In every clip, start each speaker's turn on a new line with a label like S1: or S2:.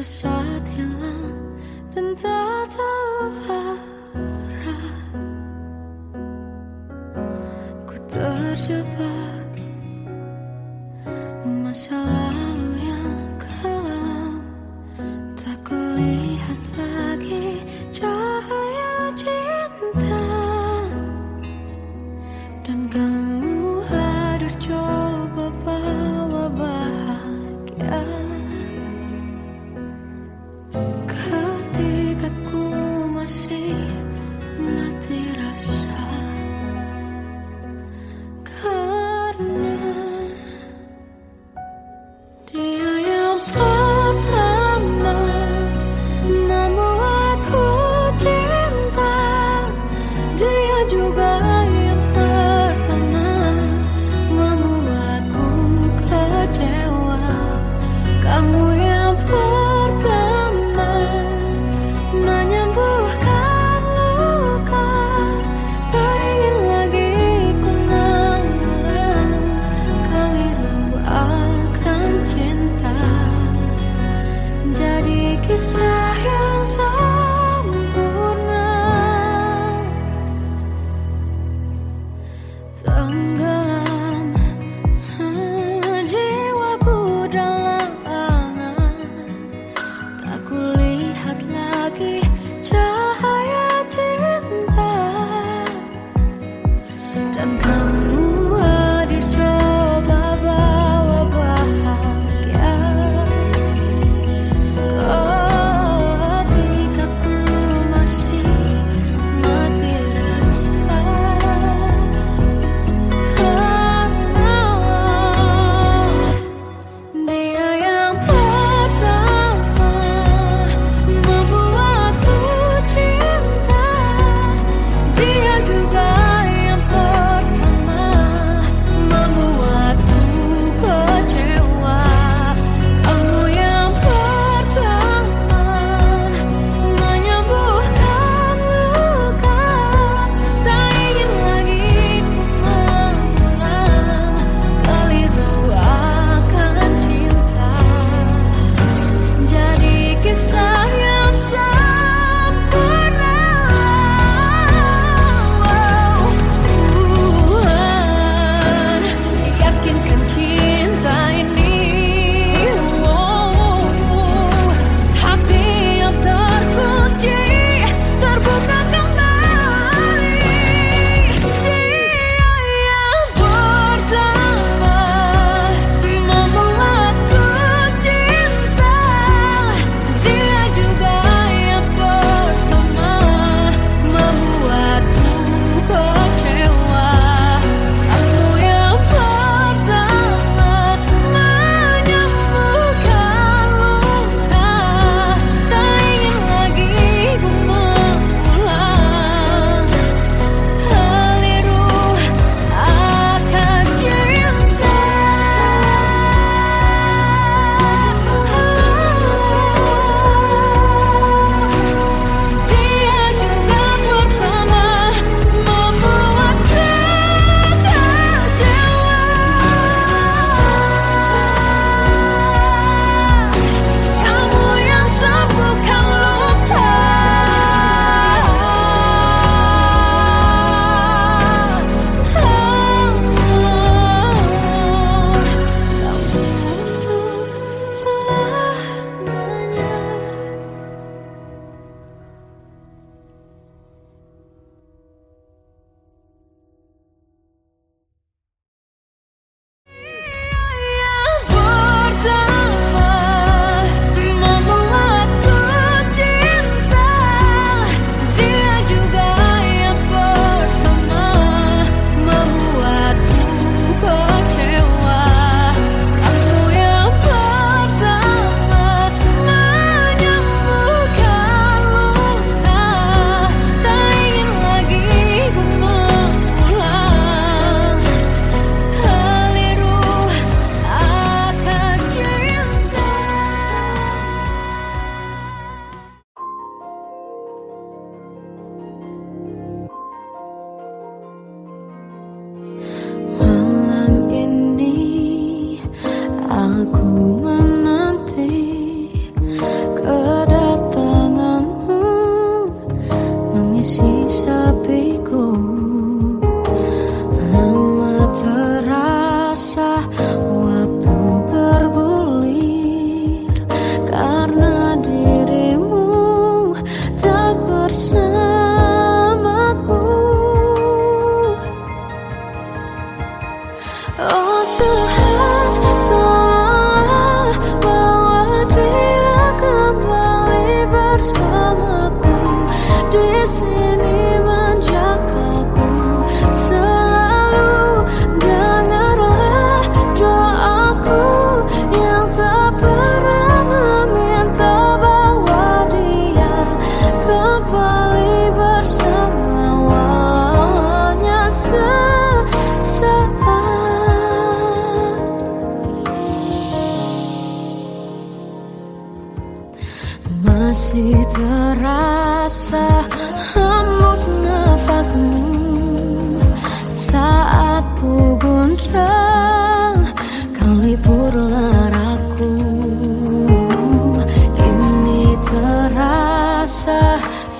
S1: saat hilang dan tak tahu arah. Ku terjebak masa lalu yang kelam, tak kulihat lagi cahaya cinta. Dan kamu hadir coba bawa bahagia ketika ku masih mati rasa.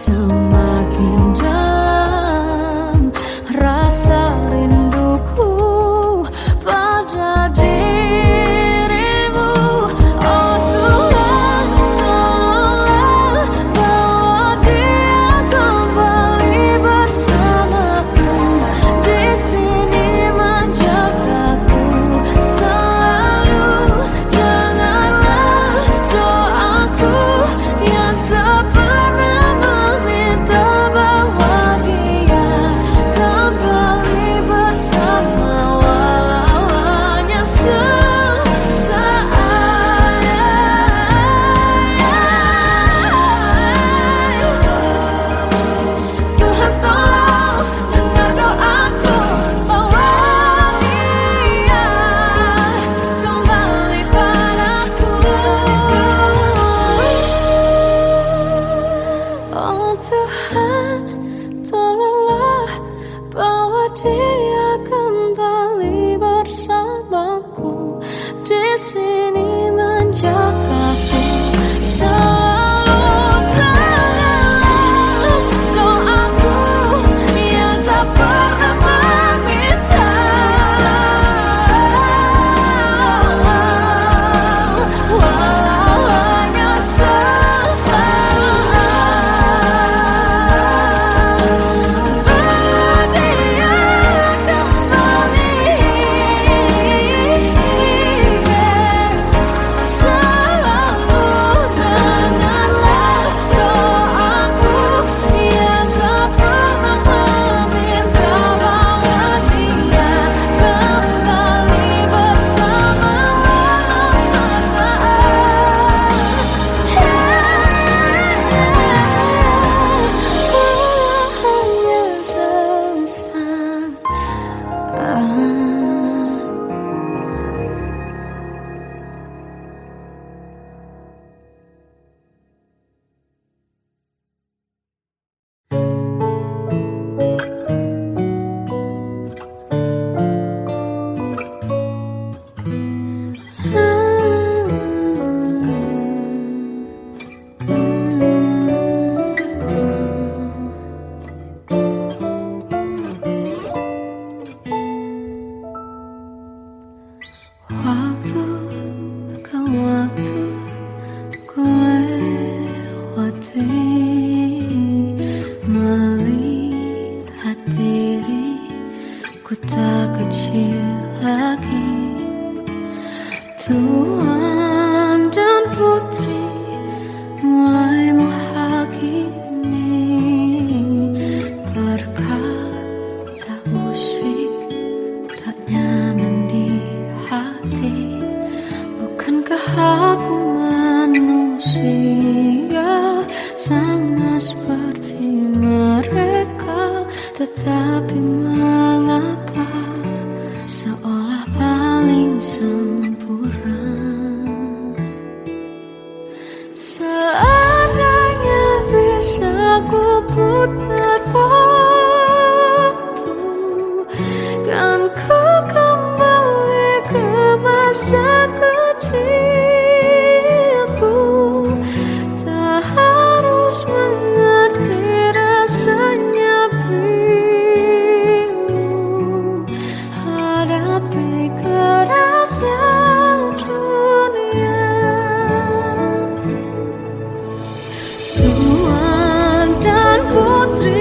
S1: semakin dalam rasa rinduku pada dirimu. Oh Tuhan, tolonglah bawa dia kembali bersamaku, di sini menjagaku selalu. Janganlah doaku yang tak pernah meminta bawa dia kembali bersama, walau hanya sesaat. Tuhan tolong dengar doaku, bawa dia kembali padaku. Oh Tuhan, tolonglah bawa dia kembali bersamaku, di sini menjagaku selalu. Dengarlah doaku yang tak pernah meminta, walau hanya sesaat. Bawa dia kembali selalu. Dengarlah doaku yang tak pernah meminta, bawa dia kembali bersama, walau sesaat. Walau hanya sesaat. Waktu ke waktu ku lewati, melihat diriku tak kecil lagi. Tuan dan putri mulai menghakimi, berkata musik tak nyaman di hati. Bukankah aku manusia sama seperti mereka? Tetapi mengapa seolah paling sempurna? Seandainya bisa ku putar waktu, kan ku kembali ke masa kecilku. Tak harus mengerti rasanya bingung hadapi kerasnya dunia. Tuan dan putri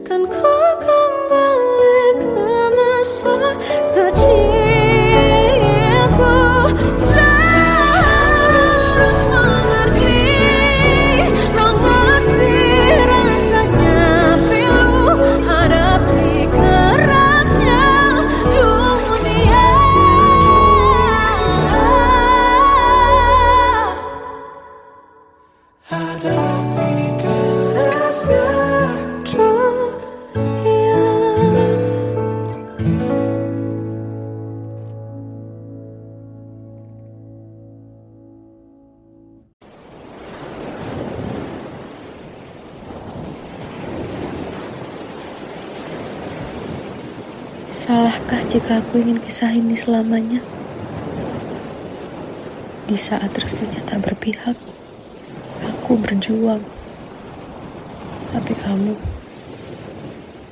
S1: Dan ku kembali ke masa kecilku. Tak harus mengerti, mengerti rasanya pilu hadapi kerasnya dunia. Hadapi kerasnya dunia. Salahkah jika aku ingin kisah ini selamanya? Di saat restunya tak berpihak, aku berjuang. Tapi kamu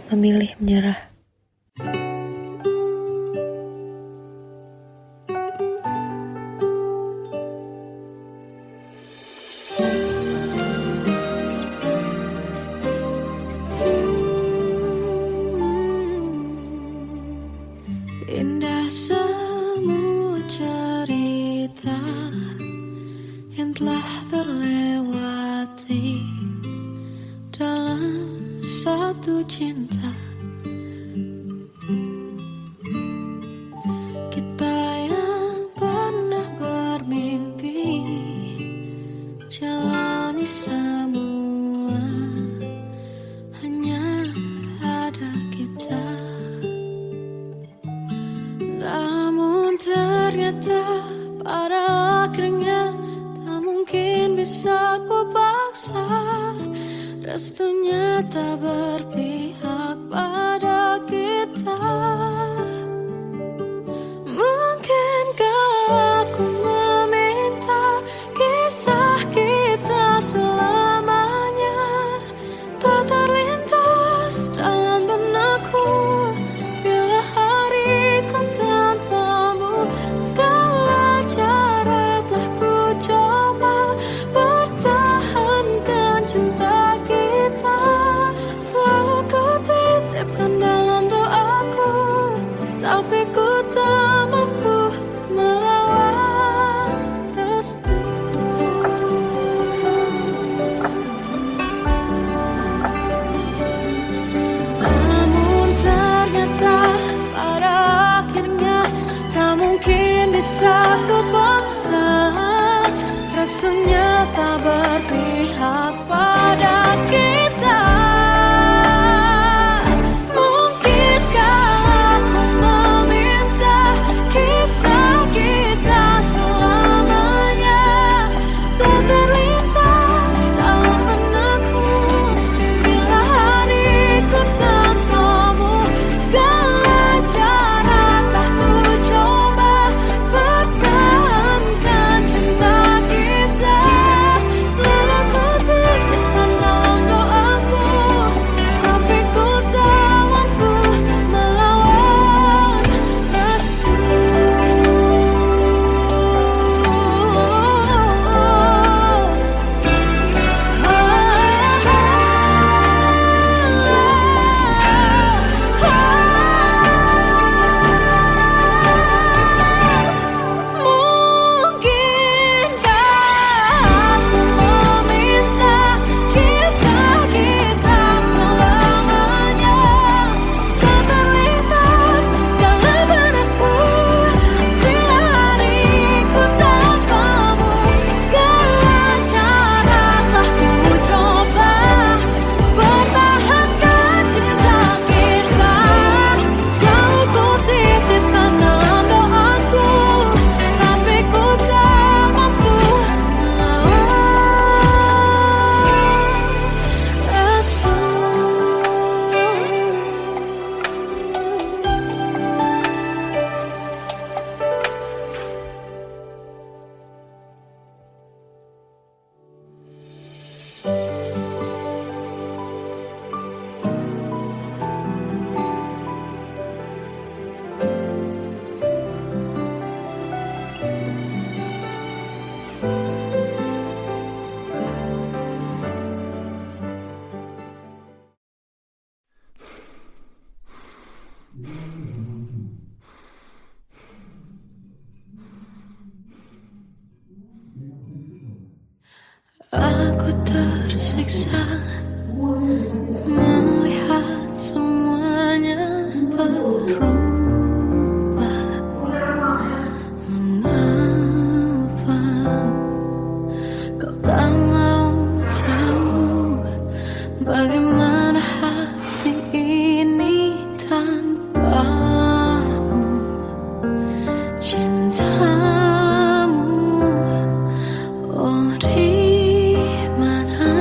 S1: memilih menyerah. Indah semua cerita yang telah terlewati dalam satu cinta. Kita yang pernah bermimpi jalani semua, hanya ada kita. Namun ternyata pada akhirnya tak mungkin bisa ku paksa. Restunya tak berpihak pada kita. Mungkinkah aku meminta kisah kita selamanya tak terlintas dalam benakku bila hariku tanpamu. Segala cara telah ku coba pertahankan cinta kita. Aku tersiksa melihat semuanya berubah. Mengapa kau tak mau tahu bagaimana hati ini tanpamu? Cintamu, oh di mana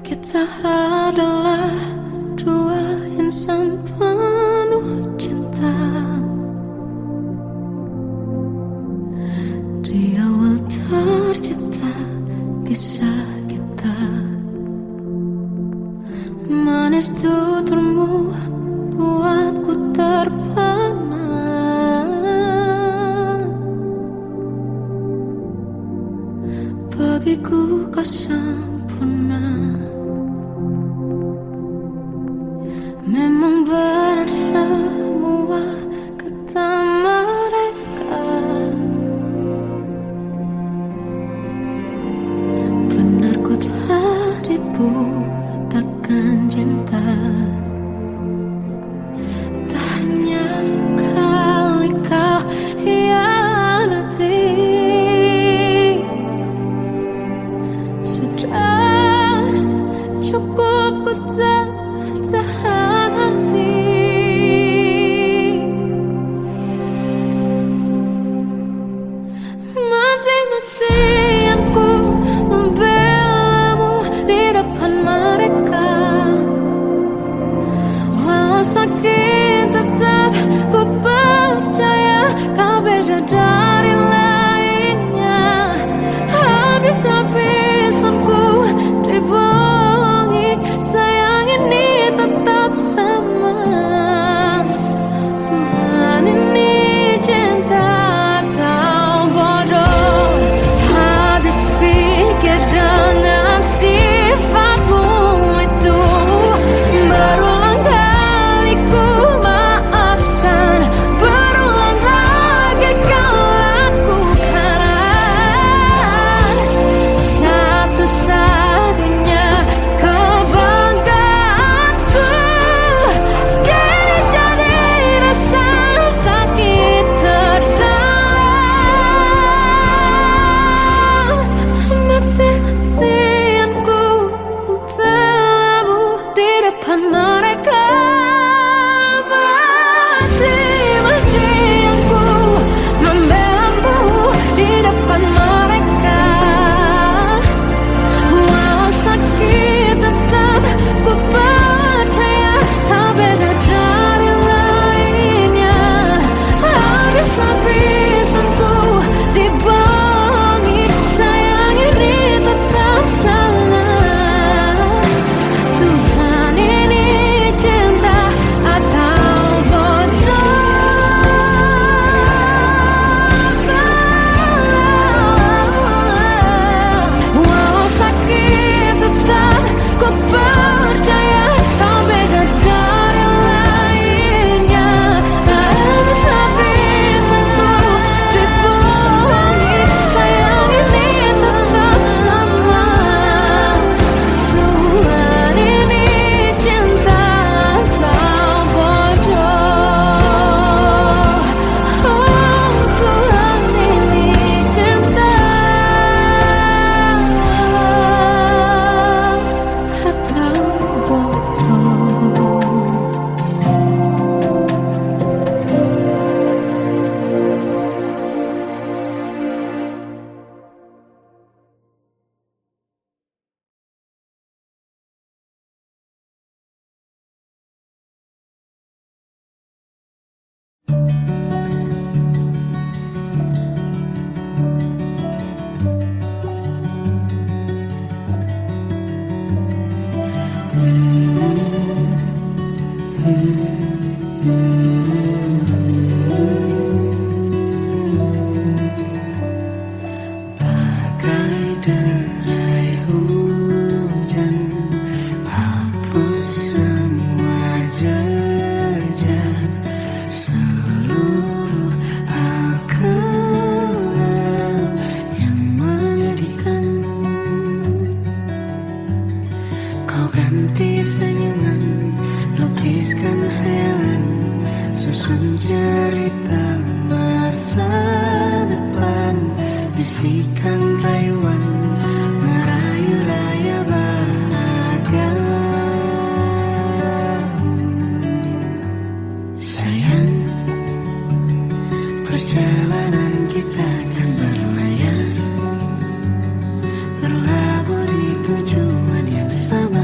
S1: Kita adalah dua insan penuh cinta. Di awal tercipta kisah kita, manis tuturmu buatku terpana. Bagiku kau sempurna. Memang berat semua kata mereka, benar ku telah dibutakan cinta. Tak hanya sekali kau hianati, sudah cukup ku tahan hati. Mati-matian ku membelamu di depan mereka. Walau sakit tetap ku percaya kau beda dari lainnya. Habis-habisan ku dibohongi, sayang ini tetap sama. Tuhan ini cinta atau bodoh. Habis pikir dengan sifatmu itu, berulang kali ku maafkan, berulang lagi kau lakukan. Satu-satunya kebanggaanku kini jadi rasa sakit terdalam. Mati-matian ku membelamu di depan mereka. Mati-matian ku membelamu di depan mereka. Walau sakit tetap ku percaya kau beda dari lainnya. Habis-habisan ku dibohongi, sayang ini tetap sama. Tuhan ini cinta atau bodoh. Walau sakit tetap ku percaya kau beda dari lainnya. Habis-habisan ku dibohongi, sayang ini tetap sama. Tuhan ini cinta atau bodoh. Oh, Tuhan ini cinta atau bodoh. Bagai derai hujan, hapus semua jejak, seluruh hal kelam yang menyedihkan. Kau ganti senyuman, lukiskan hayalan, susun cerita masa depan. Bisikan rayuan, merayu raya bahagia. Sayang, perjalanan kita akan berlayar, terlabur di tujuan yang sama.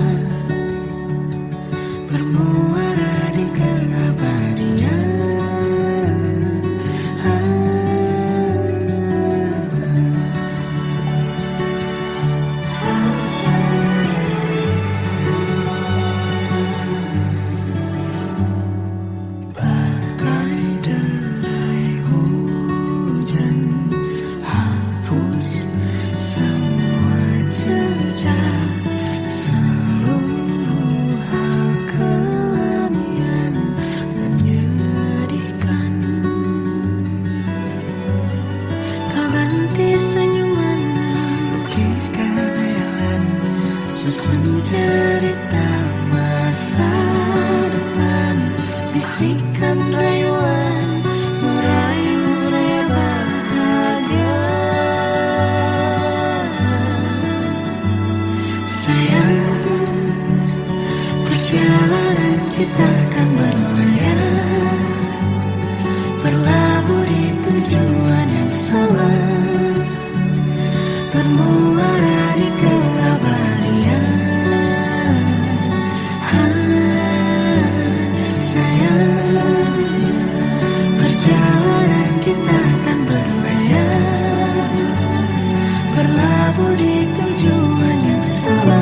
S2: susun cerita masa depan, bisikan rayuan meraih bahagia. Sayang, perjalanan kita akan berlayar, berlabuh di tujuan yang sama, bermuara di keabadian. Sayang, perjalanan kita akan berlayar, berlabuh di tujuan yang sama.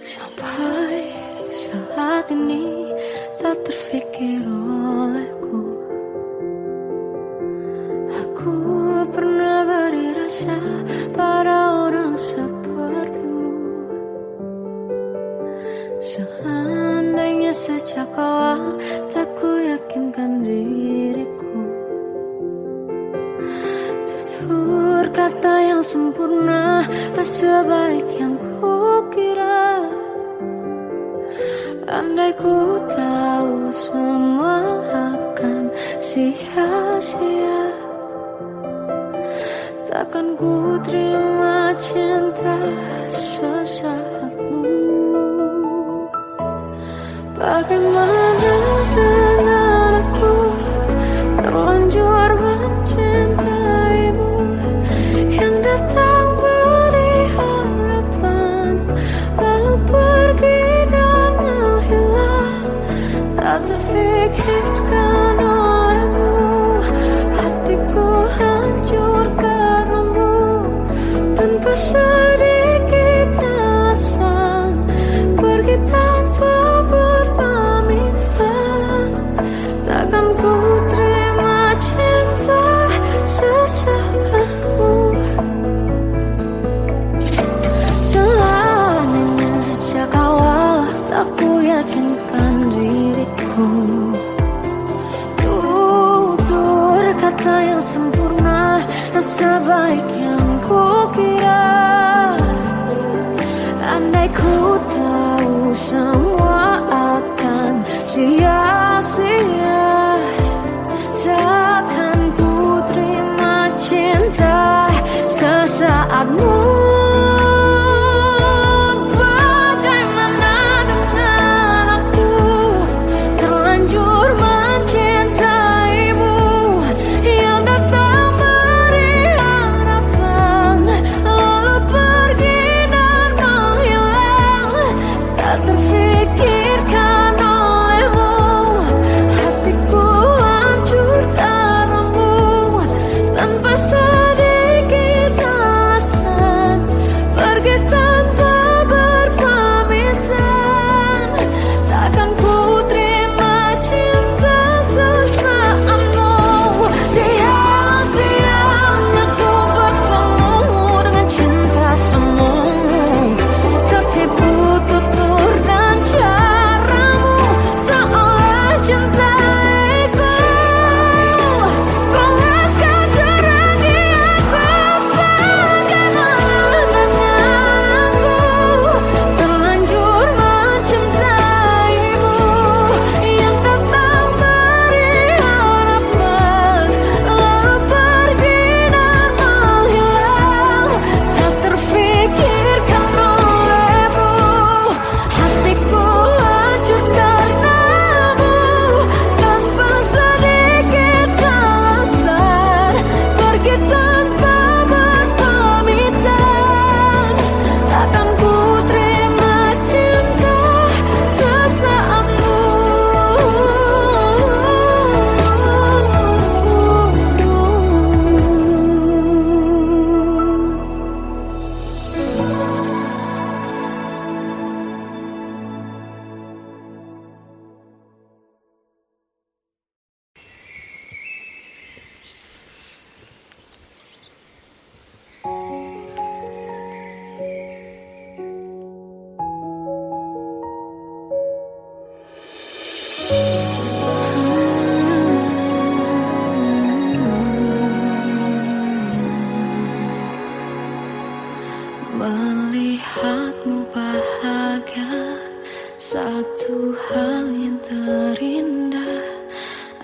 S1: Sampai saat ini tak terfikir olehku, aku pernah beri rasa pada orang sepertimu. Seandainya sejak awal tak ku yakinkan diriku, tutur kata yang sempurna tak sebaik yang kukira. Andai ku tahu semua akan sia-sia, takkan ku terima cinta sesaatmu. Bagaimana dengan aku terlanjur mencintaimu, yang datang beri harapan lalu pergi dan menghilang, tak terfikirkan olehmu. Hatiku hancur karenamu, tanpa sedikit alasan, pergi tanpa berpamitan. Takkan ku terima cinta sesaatmu. Selamanya sejak awal tak ku yakinkan diriku, tutur kata yang sempurna tak sebaik yang kukira. Andai ku tahu semua akan sia-sia, takkan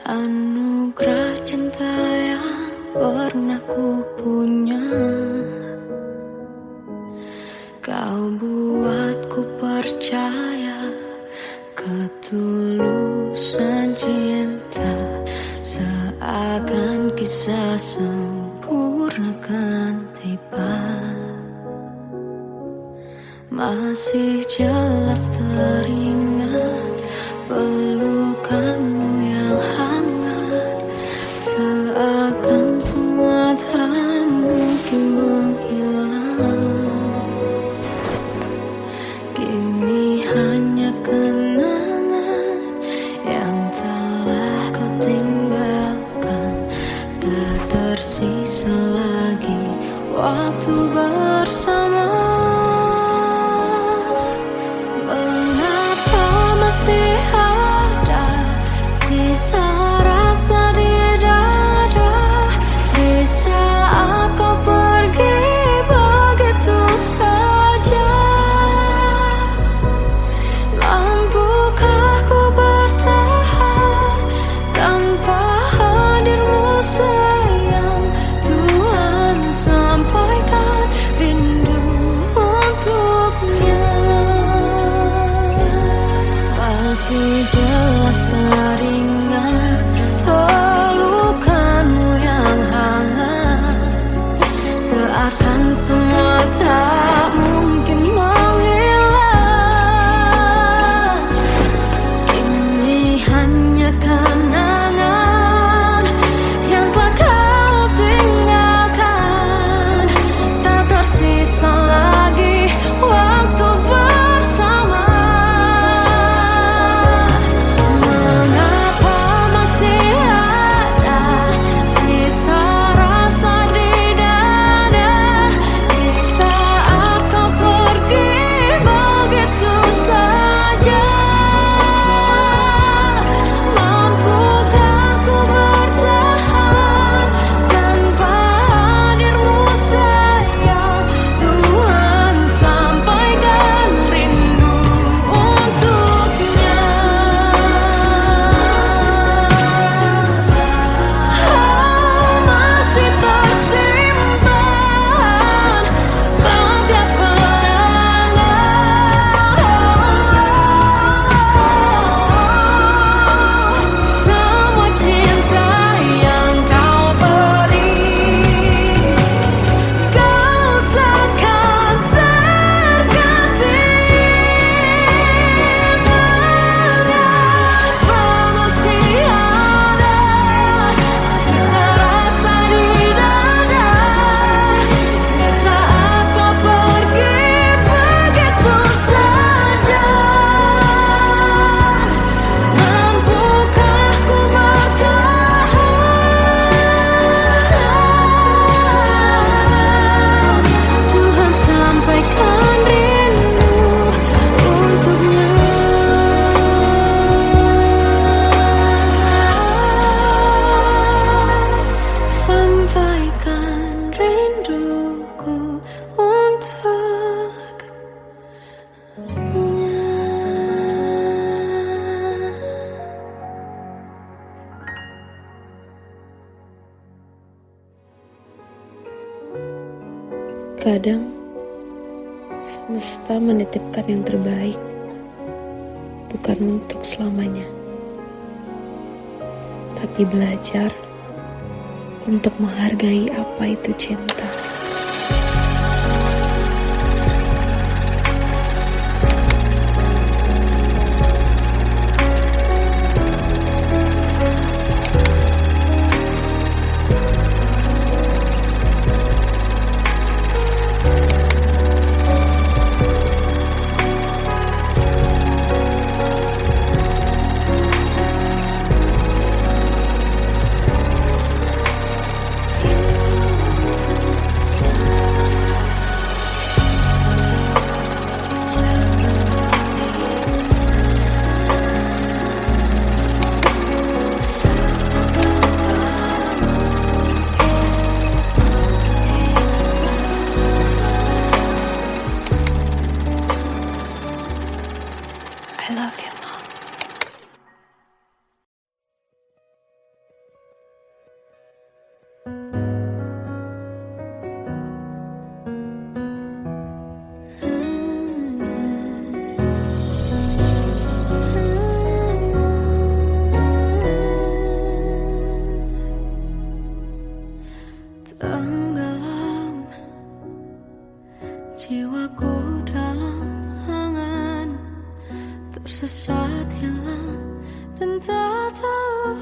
S2: Anugerah cinta yang pernah ku punya, kau buatku percaya ketulusan cinta, seakan kisah sempurna kan tiba. Masih jelas teringat pelukanmu yang hangat, seakan semua tak mungkin menghilang. Kini hanya kenangan yang telah kau tinggalkan, tak tersisa lagi waktu bersama. Masih ada sisa rasa di dada di saat kau pergi begitu saja. Mampukah ku bertahan tanpa hadirmu sayang? Tuhan sampaikan rindu untuknya. Masih jelas teringat pelukanmu yang hangat, seakan semua tak mungkin menghilang. Kini hanya kenangan yang telah kau tinggalkan, tak tersisa lagi waktu bersama.
S1: Kadang semesta menitipkan yang terbaik, bukan untuk selamanya, tapi belajar untuk menghargai apa itu cinta.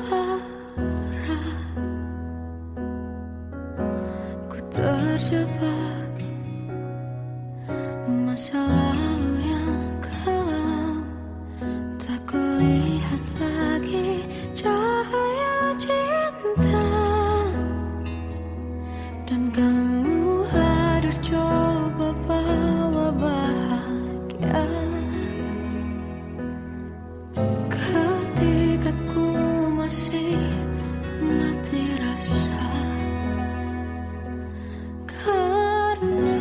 S2: harap ku terjebak masa lalu yang kelam. Tak kulihat lagi cahaya cinta, dan kamu hadir coba bawa bahagia. Ketika ku masih mati rasa, karena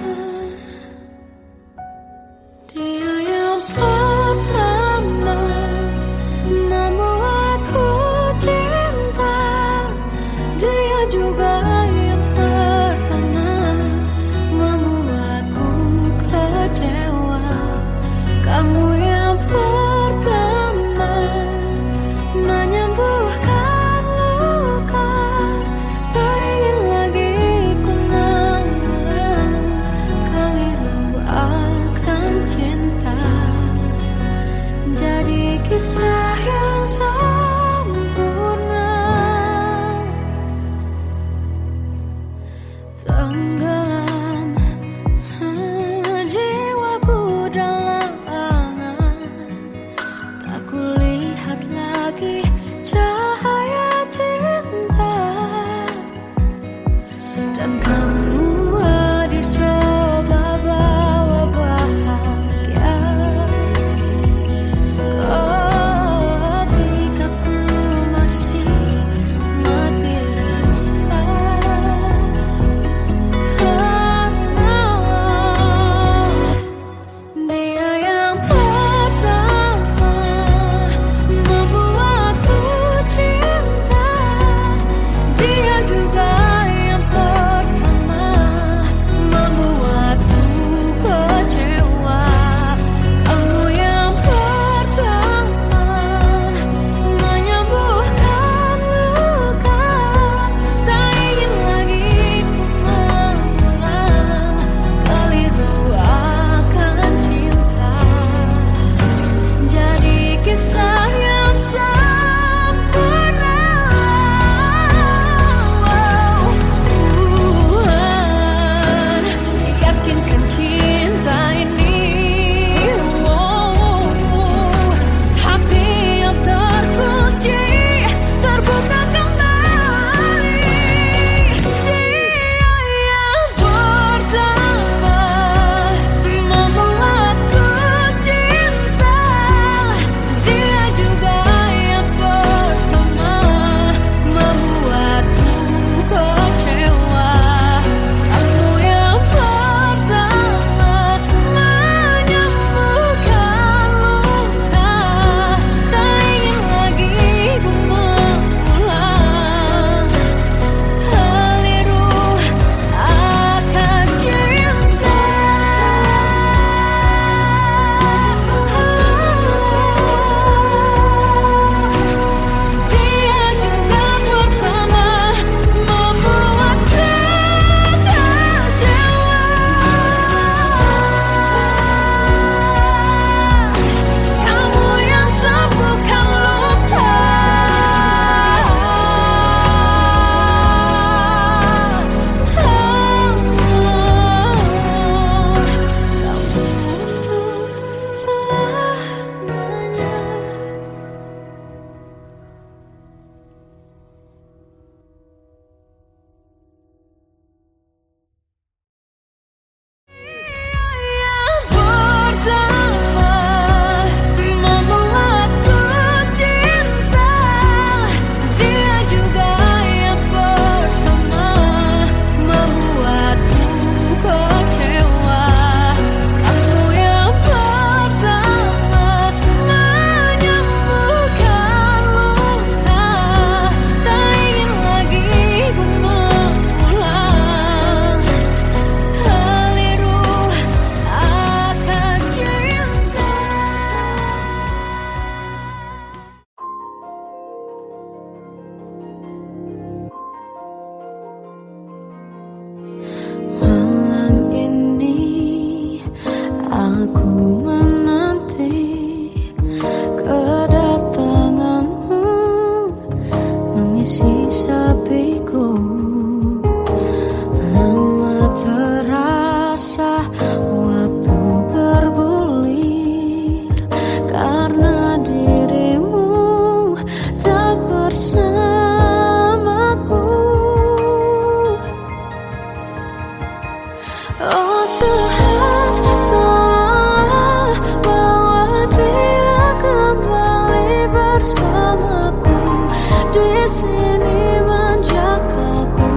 S2: sini menjagaku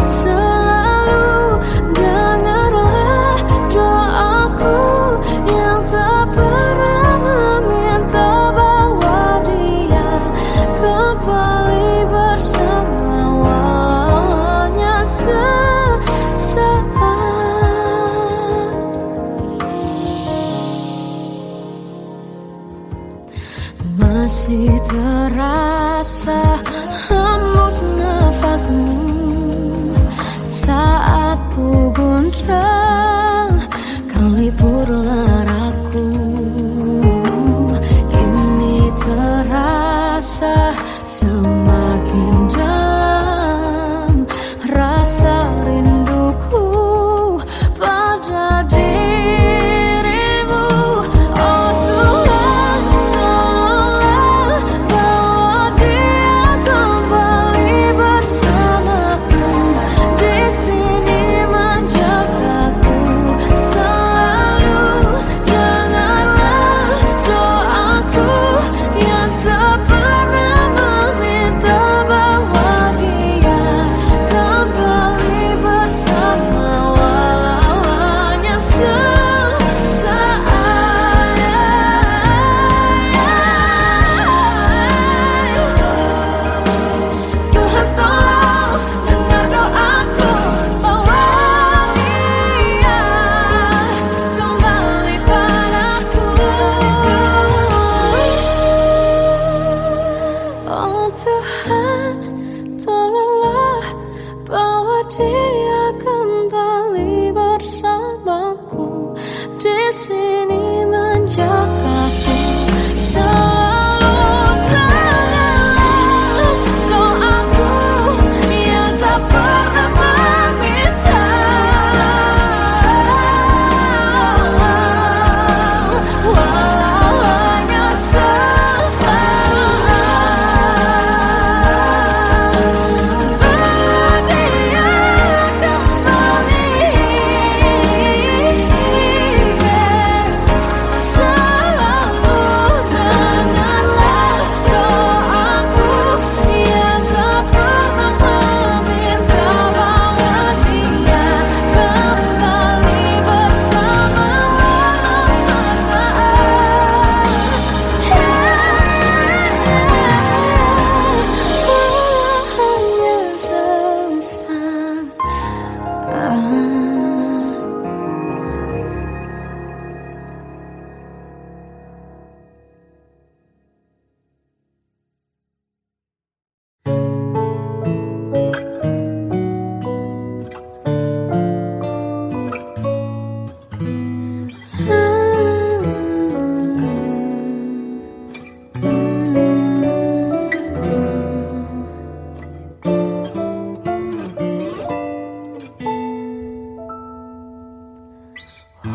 S2: selalu. Dengarlah doaku yang tak pernah meminta, bawa dia kembali bersama walau hanya sesaat. Masih terasa hembus nafasmu saat ku guncang, kau liburlah raku. Kini terasa semakin dalam rasa rinduku pada dirimu. Oh Tuhan, tolonglah bawa dia kembali bersamaku, di sini menjagaku selalu. Dengarlah doaku yang tak pernah meminta, bawa dia kembali bersama walau hanya sesaat. Tuhan tolong dengar doaku, bawa dia kembali padaku. Oh Tuhan, tolonglah bawa dia kembali bersamaku, di sini menjagaku selalu. Dengarlah doaku yang tak pernah meminta, walau hanya sesaat. Berdia kembali selalu. Dengarlah doaku yang tak pernah meminta, bawa dia kembali bersama walau sesaat. Hanya sesaat.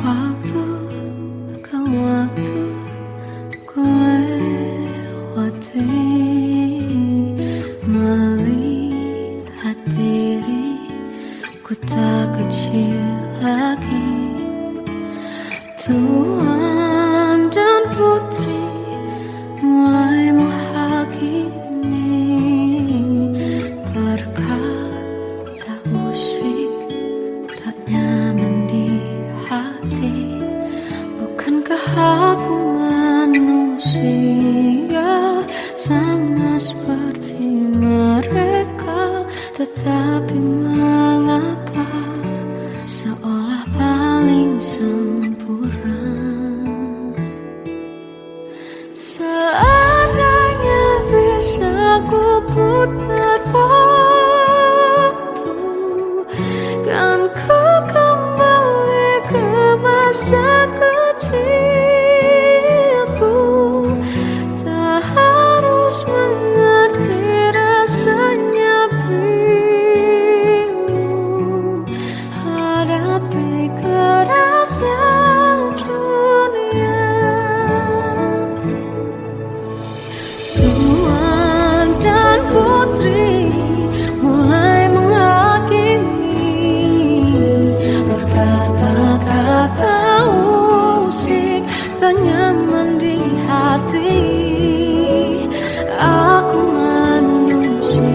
S2: Waktu ke waktu ku lewati, melihat diriku tak kecil lagi. Tuan dan putri mulai menghakimi, berkata musik tak nyaman di hati. Bukankah aku manusia sama seperti mereka? Tetapi mengapa seolah paling sempurna? Seandainya bisa ku putar waktu, kan ku kembali ke masa kecilku. Tak harus mengerti rasanya bingung hadapi kerasnya dunia. Tuan dan putri mulai menghakimi, berkata-kata musik tak nyaman di hati. Aku manusia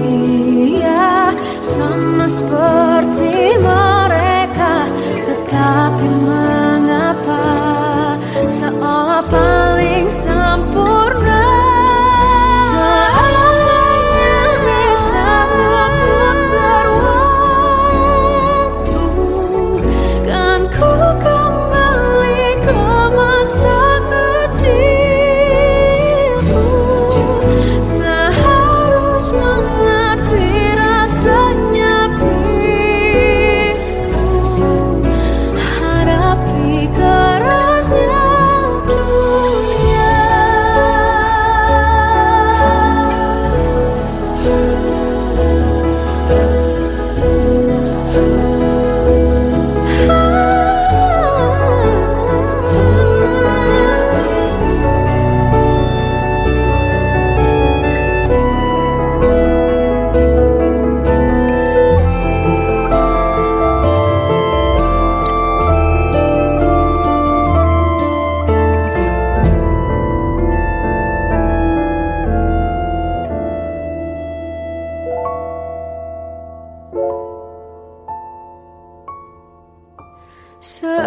S2: Seperti